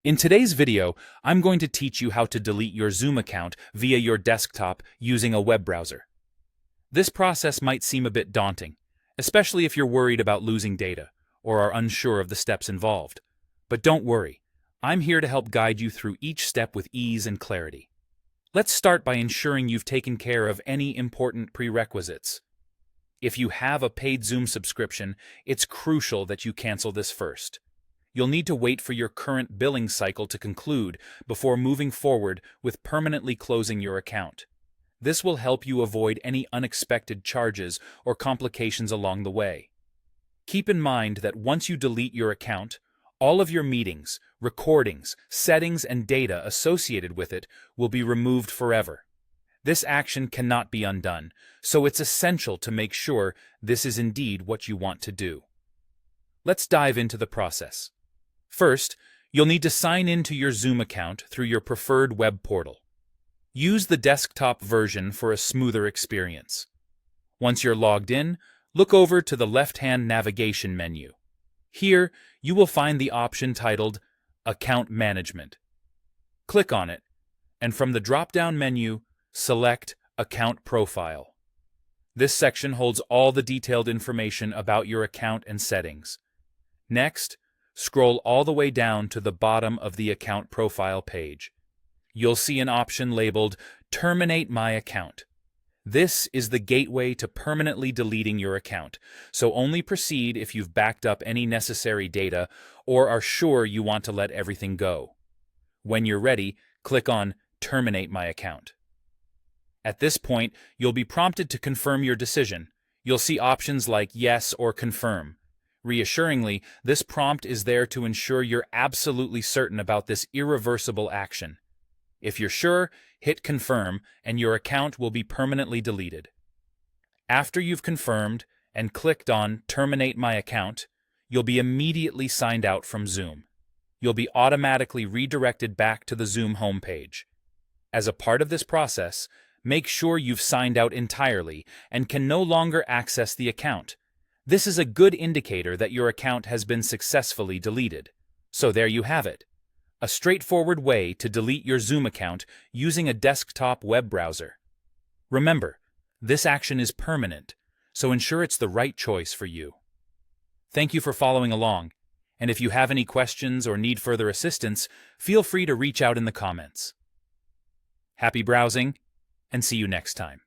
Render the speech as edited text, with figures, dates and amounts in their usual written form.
In today's video, I'm going to teach you how to delete your Zoom account via your desktop using a web browser. This process might seem a bit daunting, especially if you're worried about losing data or are unsure of the steps involved. But don't worry, I'm here to help guide you through each step with ease and clarity. Let's start by ensuring you've taken care of any important prerequisites. If you have a paid Zoom subscription, it's crucial that you cancel this first. You'll need to wait for your current billing cycle to conclude before moving forward with permanently closing your account. This will help you avoid any unexpected charges or complications along the way. Keep in mind that once you delete your account, all of your meetings, recordings, settings, and data associated with it will be removed forever. This action cannot be undone, so it's essential to make sure this is indeed what you want to do. Let's dive into the process. First, you'll need to sign in to your Zoom account through your preferred web portal. Use the desktop version for a smoother experience. Once you're logged in, look over to the left-hand navigation menu. Here, you will find the option titled Account Management. Click on it, and from the drop-down menu, select Account Profile. This section holds all the detailed information about your account and settings. Next, scroll all the way down to the bottom of the account profile page. You'll see an option labeled Terminate My Account. This is the gateway to permanently deleting your account, so only proceed if you've backed up any necessary data or are sure you want to let everything go. When you're ready, click on Terminate My Account. At this point, you'll be prompted to confirm your decision. You'll see options like Yes or Confirm. Reassuringly, this prompt is there to ensure you're absolutely certain about this irreversible action. If you're sure, hit Confirm and your account will be permanently deleted. After you've confirmed and clicked on Terminate My Account, you'll be immediately signed out from Zoom. You'll be automatically redirected back to the Zoom homepage. As a part of this process, make sure you've signed out entirely and can no longer access the account. This is a good indicator that your account has been successfully deleted. So there you have it. A straightforward way to delete your Zoom account using a desktop web browser. Remember, this action is permanent, so ensure it's the right choice for you. Thank you for following along, and if you have any questions or need further assistance, feel free to reach out in the comments. Happy browsing, and see you next time.